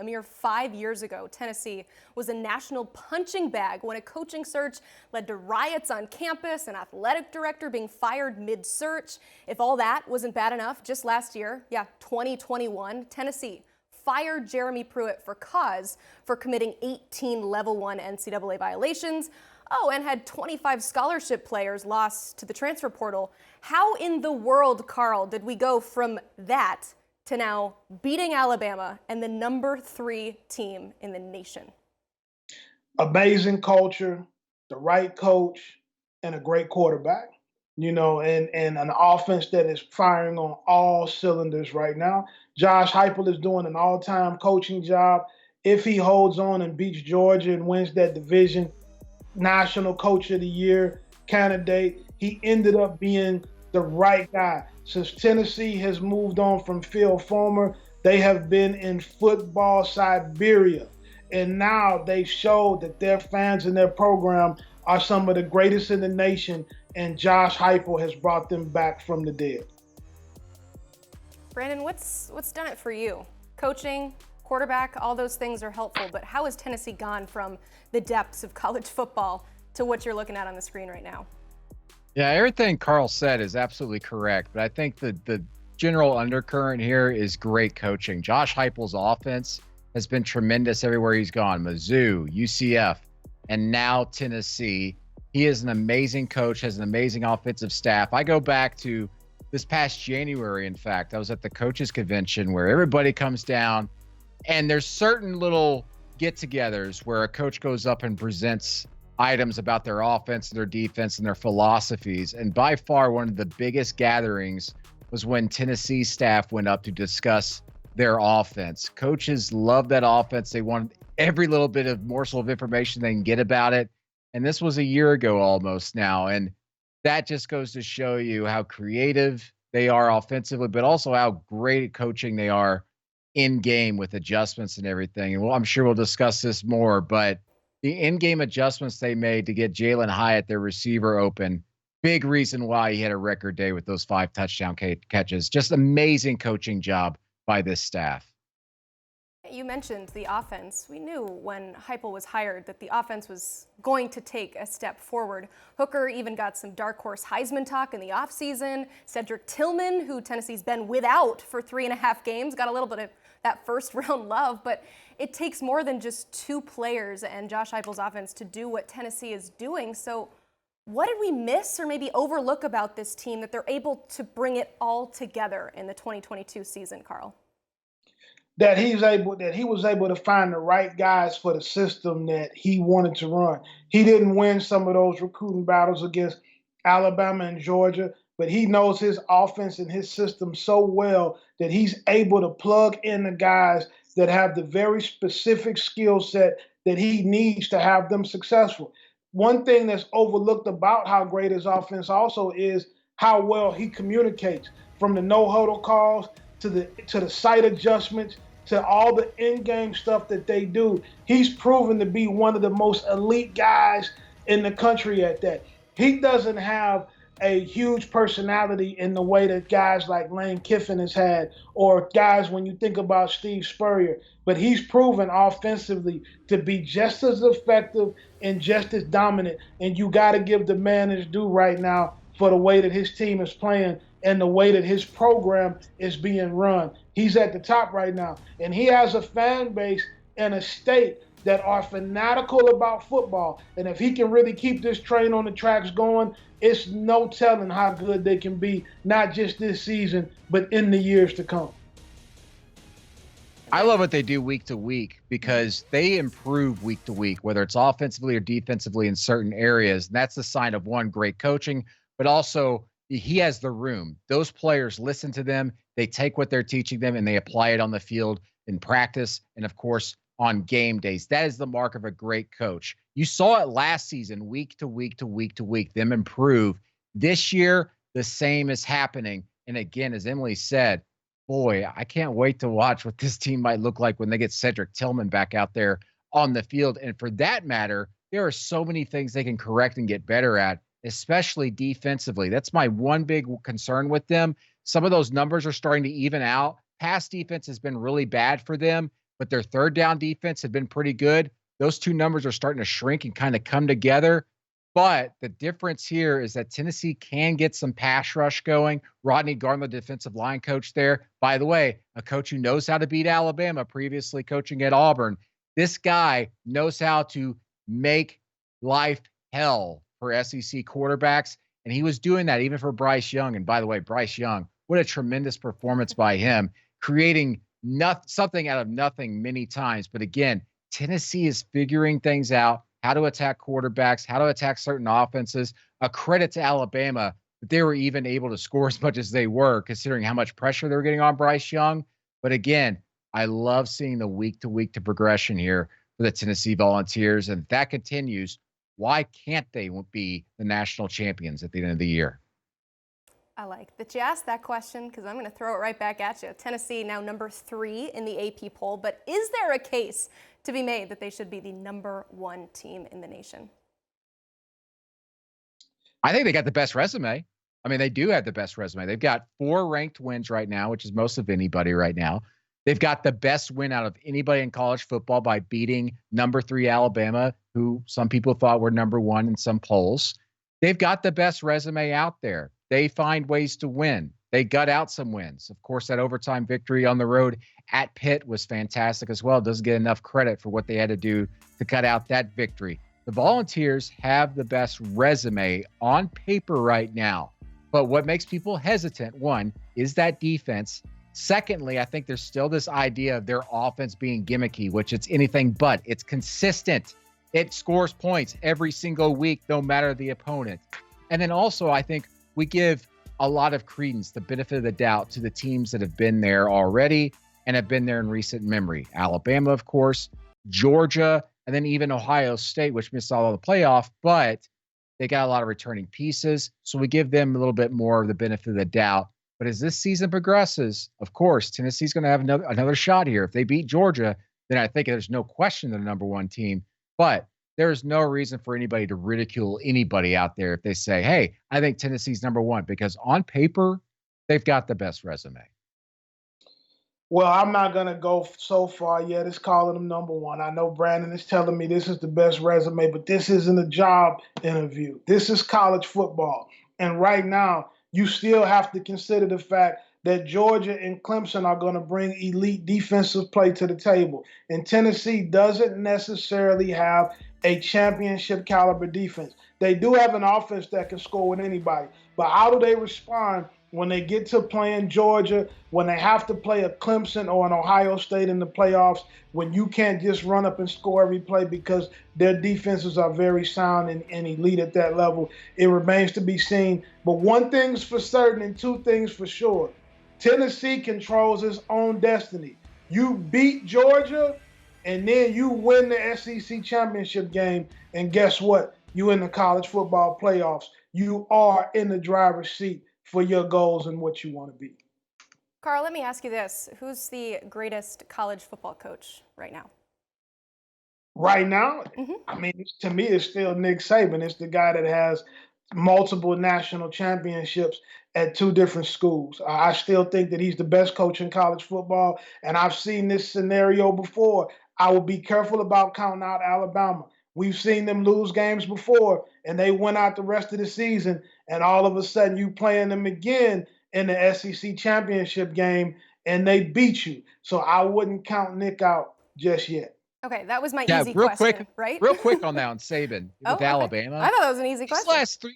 A mere 5 years ago, Tennessee was a national punching bag when a coaching search led to riots on campus, an athletic director being fired mid-search. If all that wasn't bad enough, just last year, 2021, Tennessee fired Jeremy Pruitt for cause for committing 18 Level 1 NCAA violations. Oh, and had 25 scholarship players lost to the transfer portal. How in the world, Carl, did we go from that to now beating Alabama and the number 3 team in the nation? Amazing culture, the right coach, and a great quarterback. And an offense that is firing on all cylinders right now. Josh Heupel is doing an all-time coaching job. If he holds on and beats Georgia and wins that division, National Coach of the Year candidate, he ended up being the right guy. Since Tennessee has moved on from Phil Fulmer, they have been in football Siberia. And now they've showed that their fans and their program are some of the greatest in the nation, and Josh Heupel has brought them back from the dead. Brandon, what's done it for you? Coaching, quarterback, all those things are helpful, but how has Tennessee gone from the depths of college football to what you're looking at on the screen right now? Yeah, everything Carl said is absolutely correct, but I think the general undercurrent here is great coaching. Josh Heupel's offense has been tremendous everywhere he's gone. Mizzou, UCF, and now Tennessee. He is an amazing coach, has an amazing offensive staff. I go back to this past January, in fact. I was at the coaches convention where everybody comes down, and there's certain little get-togethers where a coach goes up and presents items about their offense, their defense, and their philosophies. And by far, one of the biggest gatherings was when Tennessee staff went up to discuss their offense. Coaches love that offense. They want every little bit of morsel of information they can get about it. And this was a year ago almost now. And that just goes to show you how creative they are offensively, but also how great at coaching they are in game with adjustments and everything. And I'm sure we'll discuss this more, but the in-game adjustments they made to get Jalen Hyatt, their receiver, open, big reason why he had a record day with those 5 touchdown catches. Just amazing coaching job by this staff. You mentioned the offense. We knew when Heupel was hired that the offense was going to take a step forward. Hooker even got some dark horse Heisman talk in the offseason. Cedric Tillman, who Tennessee's been without for 3.5 games, got a little bit of that first-round love. But it takes more than just 2 players and Josh Heupel's offense to do what Tennessee is doing. So what did we miss or maybe overlook about this team that they're able to bring it all together in the 2022 season, Carl? That he was able to find the right guys for the system that he wanted to run. He didn't win some of those recruiting battles against Alabama and Georgia, but he knows his offense and his system so well that he's able to plug in the guys that have the very specific skill set that he needs to have them successful. One thing that's overlooked about how great his offense also is how well he communicates, from the no-huddle calls to the sight adjustments, to all the in-game stuff that they do. He's proven to be one of the most elite guys in the country at that. He doesn't have a huge personality in the way that guys like Lane Kiffin has had, or guys when you think about Steve Spurrier, but he's proven offensively to be just as effective and just as dominant, and you got to give the man his due right now for the way that his team is playing and the way that his program is being run. He's at the top right now, and he has a fan base and a state that are fanatical about football. And if he can really keep this train on the tracks going, it's no telling how good they can be, not just this season, but in the years to come. I love what they do week to week because they improve week to week, whether it's offensively or defensively in certain areas. And that's the sign of, one, great coaching, but also he has the room. Those players listen to them. They take what they're teaching them and they apply it on the field in practice and, of course, on game days. That is the mark of a great coach. You saw it last season, week to week to week to week, them improve. This year, the same is happening. And again, as Emily said, boy, I can't wait to watch what this team might look like when they get Cedric Tillman back out there on the field. And for that matter, there are so many things they can correct and get better at, especially defensively. That's my one big concern with them. Some of those numbers are starting to even out. Pass defense has been really bad for them. but their third down defense had been pretty good. Those two numbers are starting to shrink and kind of come together. But the difference here is that Tennessee can get some pass rush going. Rodney Garland, the defensive line coach there, by the way, a coach who knows how to beat Alabama, previously coaching at Auburn. This guy knows how to make life hell for SEC quarterbacks. And he was doing that even for Bryce Young. And by the way, Bryce Young, what a tremendous performance by him, creating something out of nothing many times. But again, Tennessee is figuring things out, how to attack quarterbacks, how to attack certain offenses. A credit to Alabama that they were even able to score as much as they were, considering how much pressure they were getting on Bryce Young. But again, I love seeing the week-to-week progression here for the Tennessee Volunteers. And if that continues, why can't they be the national champions at the end of the year? I like that you asked that question because I'm going to throw it right back at you. Tennessee now number 3 in the AP poll, but is there a case to be made that they should be the number 1 team in the nation? I think they got the best resume. I mean, they do have the best resume. They've got 4 ranked wins right now, which is most of anybody right now. They've got the best win out of anybody in college football by beating number 3 Alabama, who some people thought were number 1 in some polls. They've got the best resume out there. They find ways to win. They gut out some wins. Of course, that overtime victory on the road at Pitt was fantastic as well. Doesn't get enough credit for what they had to do to cut out that victory. The Volunteers have the best resume on paper right now. But what makes people hesitant, one, is that defense. Secondly, I think there's still this idea of their offense being gimmicky, which it's anything but. It's consistent. It scores points every single week, no matter the opponent. And then also, I think we give a lot of credence, the benefit of the doubt, to the teams that have been there already and have been there in recent memory. Alabama, of course, Georgia, and then even Ohio State, which missed all of the playoff, but they got a lot of returning pieces. So we give them a little bit more of the benefit of the doubt. But as this season progresses, of course, Tennessee's going to have another shot here. If they beat Georgia, then I think there's no question they're the number 1 team. But there's no reason for anybody to ridicule anybody out there if they say, hey, I think Tennessee's number 1, because on paper, they've got the best resume. Well, I'm not going to go so far yet as calling them number 1. I know Brandon is telling me this is the best resume, but this isn't a job interview. This is college football. And right now, you still have to consider the fact that Georgia and Clemson are going to bring elite defensive play to the table. And Tennessee doesn't necessarily have a championship caliber defense. They do have an offense that can score with anybody. But how do they respond when they get to playing Georgia, when they have to play a Clemson or an Ohio State in the playoffs, when you can't just run up and score every play because their defenses are very sound and elite at that level? It remains to be seen. But one thing's for certain and 2 things for sure. Tennessee controls its own destiny. You beat Georgia, and then you win the SEC championship game, and guess what? You in the college football playoffs. You are in the driver's seat for your goals and what you want to be. Carl, let me ask you this. Who's the greatest college football coach right now? Right now, I mean, to me, it's still Nick Saban. It's the guy that has multiple national championships at 2 different schools. I still think that he's the best coach in college football, and I've seen this scenario before. I would be careful about counting out Alabama. We've seen them lose games before, and they went out the rest of the season, and all of a sudden you playing them again in the SEC championship game, and they beat you. So I wouldn't count Nick out just yet. Okay, that was my easy question, right? Real quick on that on Saban with Alabama. I thought that was an easy question.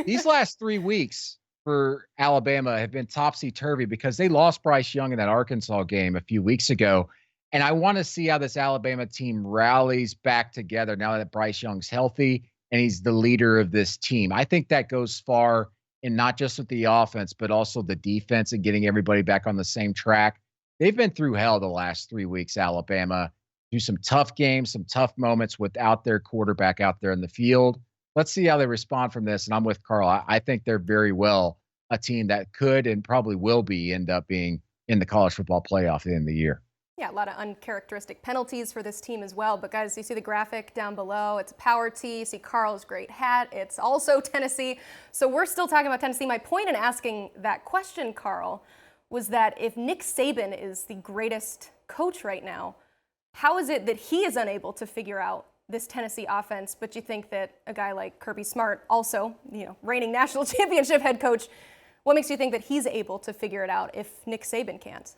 These last 3 weeks for Alabama have been topsy-turvy because they lost Bryce Young in that Arkansas game a few weeks ago. And I want to see how this Alabama team rallies back together now that Bryce Young's healthy and he's the leader of this team. I think that goes far in not just with the offense, but also the defense and getting everybody back on the same track. They've been through hell the last 3 weeks, Alabama. Do some tough games, some tough moments without their quarterback out there in the field. Let's see how they respond from this. And I'm with Carl. I think they're very well a team that could and probably will end up being in the college football playoff at the end of the year. Yeah, a lot of uncharacteristic penalties for this team as well. But guys, you see the graphic down below. It's a power tee. You see Carl's great hat. It's also Tennessee. So we're still talking about Tennessee. My point in asking that question, Carl, was that if Nick Saban is the greatest coach right now. How is it that he is unable to figure out this Tennessee offense, but you think that a guy like Kirby Smart, also, reigning national championship head coach, what makes you think that he's able to figure it out if Nick Saban can't?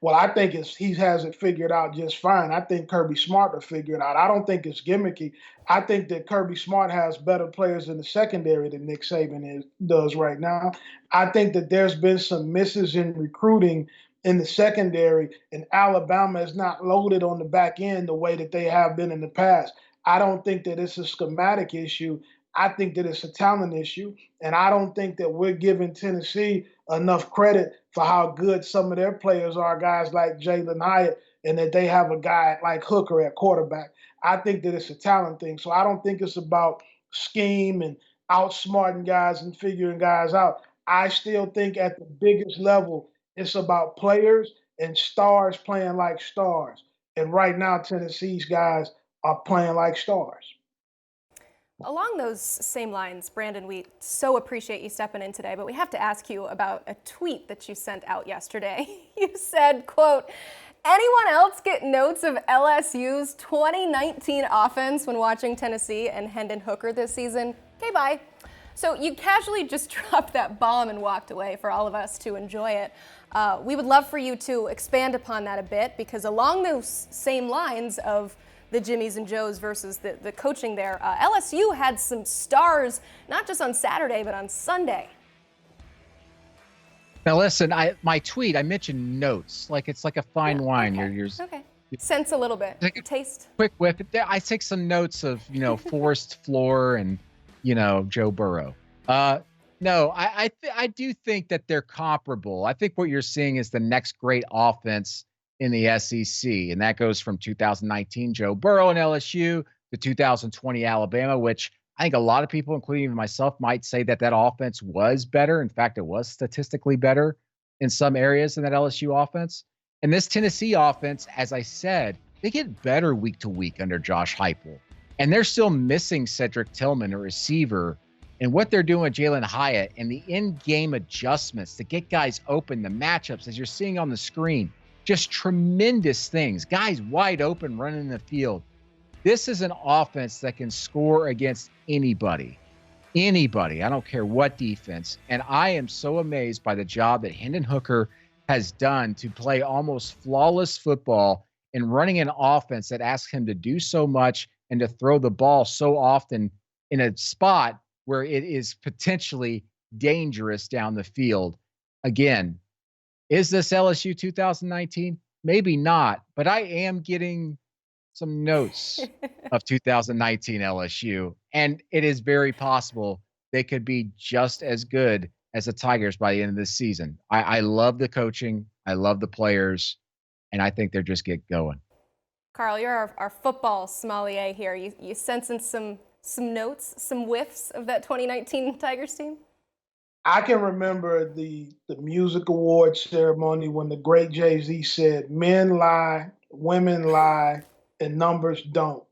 Well, I think he has it figured out just fine. I think Kirby Smart will figure it out. I don't think it's gimmicky. I think that Kirby Smart has better players in the secondary than Nick Saban does right now. I think that there's been some misses in recruiting in the secondary, and Alabama is not loaded on the back end the way that they have been in the past. I don't think that it's a schematic issue. I think that it's a talent issue, and I don't think that we're giving Tennessee enough credit for how good some of their players are, guys like Jalen Hyatt, and that they have a guy like Hooker at quarterback. I think that it's a talent thing. So I don't think it's about scheme and outsmarting guys and figuring guys out. I still think at the biggest level, it's about players and stars playing like stars. And right now, Tennessee's guys are playing like stars. Along those same lines, Brandon, we so appreciate you stepping in today, but we have to ask you about a tweet that you sent out yesterday. You said, quote, "Anyone else get notes of LSU's 2019 offense when watching Tennessee and Hendon Hooker this season? Okay, bye." So you casually just dropped that bomb and walked away for all of us to enjoy it. We would love for you to expand upon that a bit, because along those same lines of the Jimmies and Joes versus the coaching there, LSU had some stars, not just on Saturday, but on Sunday. Now listen, my tweet, I mentioned notes, like it's like a fine wine. Okay. You're okay. Sense a little bit. Take a taste. Quick whiff. I take some notes of Forrest Floor and Joe Burrow. No, I do think that they're comparable. I think what you're seeing is the next great offense in the SEC, and that goes from 2019 Joe Burrow and LSU to 2020 Alabama, which I think a lot of people, including even myself, might say that offense was better. In fact, it was statistically better in some areas than that LSU offense. And this Tennessee offense, as I said, they get better week to week under Josh Heupel, and they're still missing Cedric Tillman, a receiver. And what they're doing with Jalen Hyatt and the in-game adjustments to get guys open, the matchups, as you're seeing on the screen, just tremendous things. Guys wide open running in the field. This is an offense that can score against anybody. Anybody. I don't care what defense. And I am so amazed by the job that Hendon Hooker has done to play almost flawless football and running an offense that asks him to do so much and to throw the ball so often in a spot where it is potentially dangerous down the field. Again, is this LSU 2019? Maybe not, but I am getting some notes of 2019 LSU, and it is very possible they could be just as good as the Tigers by the end of this season. I love the coaching. I love the players, and I think they're just get going. Carl, you're our football sommelier here. You sensing some notes, some whiffs of that 2019 Tigers team? I can remember the music award ceremony when the great Jay-Z said, "Men lie, women lie, and numbers don't."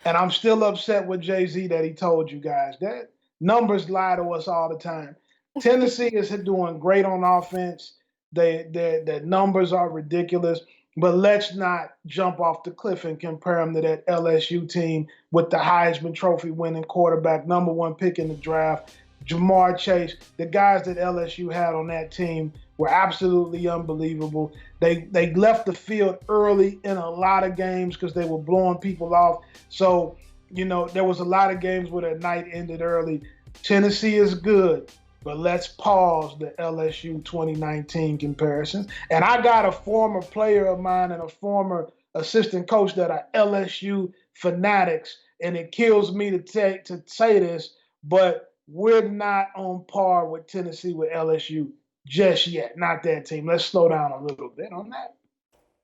And I'm still upset with Jay-Z that he told you guys that numbers lie to us all the time. Tennessee is doing great on offense. Their numbers are ridiculous. But let's not jump off the cliff and compare them to that LSU team with the Heisman Trophy winning quarterback, #1 pick in the draft, Jamar Chase. The guys that LSU had on that team were absolutely unbelievable. They left the field early in a lot of games because they were blowing people off. So, there was a lot of games where the night ended early. Tennessee is good, but let's pause the LSU 2019 comparisons. And I got a former player of mine and a former assistant coach that are LSU fanatics, and it kills me to say this, but we're not on par with Tennessee with LSU just yet. Not that team. Let's slow down a little bit on that.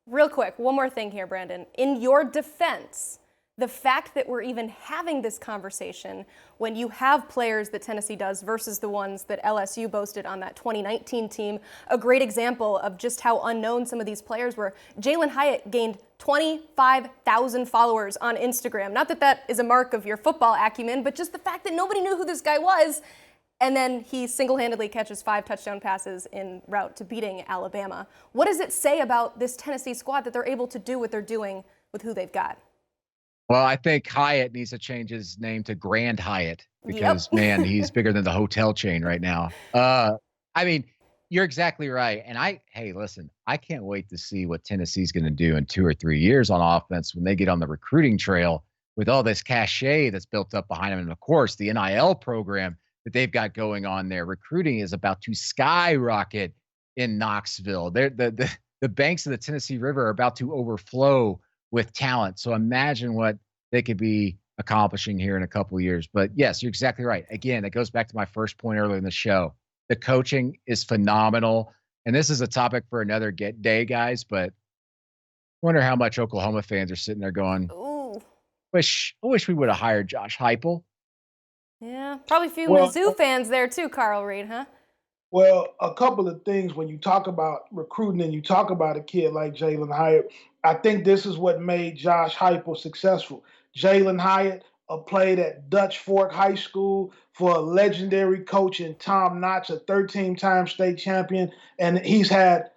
Real quick, one more thing here, Brandon. In your defense, the fact that we're even having this conversation when you have players that Tennessee does versus the ones that LSU boasted on that 2019 team, a great example of just how unknown some of these players were. Jalen Hyatt gained 25,000 followers on Instagram. Not that that is a mark of your football acumen, but just the fact that nobody knew who this guy was. and then he single-handedly catches 5 touchdown passes en route to beating Alabama. What does it say about this Tennessee squad that they're able to do what they're doing with who they've got? Well, I think Hyatt needs to change his name to Grand Hyatt because, man, he's bigger than the hotel chain right now. I mean, you're exactly right. And hey, listen, I can't wait to see what Tennessee's going to do in 2 or 3 years on offense when they get on the recruiting trail with all this cachet that's built up behind them. And of course, the NIL program that they've got going on there. Recruiting is about to skyrocket in Knoxville. The banks of the Tennessee River are about to overflow with talent. So imagine what they could be accomplishing here in a couple of years. But yes, you're exactly right. Again, it goes back to my first point earlier in the show. The coaching is phenomenal. And this is a topic for another day, guys. But I wonder how much Oklahoma fans are sitting there going, Ooh. I wish we would have hired Josh Heupel. Yeah, probably a few Mizzou fans there too, Carl Reed, huh? Well, a couple of things when you talk about recruiting and you talk about a kid like Jalen Hyatt, I think this is what made Josh Heupel successful. Jalen Hyatt played at Dutch Fork High School for a legendary coach in Tom Knotts, a 13-time state champion, and he's had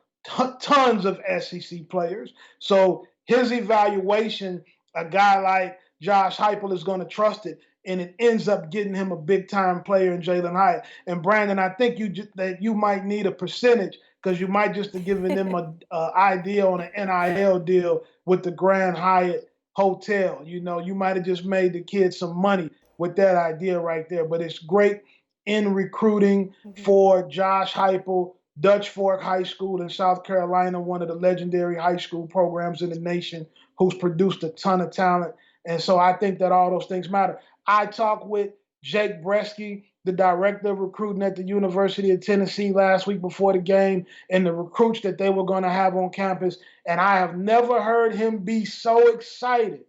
tons of SEC players. So his evaluation, a guy like Josh Heupel is going to trust it, and it ends up getting him a big-time player in Jalen Hyatt. And Brandon, I think that you might need a percentage because you might just have given them an idea on an NIL deal with the Grand Hyatt Hotel. You know, you might have just made the kids some money with that idea right there. But it's great in recruiting for Josh Heupel, Dutch Fork High School in South Carolina, one of the legendary high school programs in the nation, who's produced a ton of talent. And so I think that all those things matter. I talked with Jake Bresky, the director of recruiting at the University of Tennessee last week before the game, and the recruits that they were going to have on campus. And I have never heard him be so excited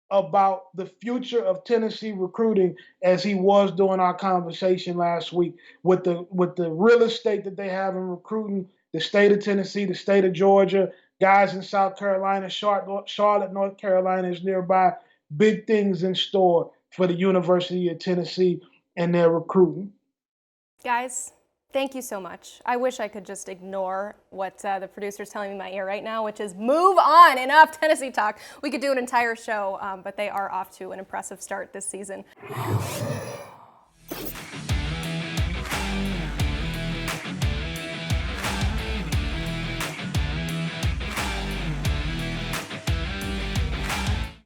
about the future of Tennessee recruiting as he was during our conversation last week with the real estate that they have in recruiting, the state of Tennessee, the state of Georgia, guys in South Carolina, Charlotte, North Carolina is nearby. Big things in store for the University of Tennessee and their recruiting. Guys, thank you so much. I wish I could just ignore what the producer's telling me in my ear right now, which is move on, enough Tennessee talk. We could do an entire show, but they are off to an impressive start this season.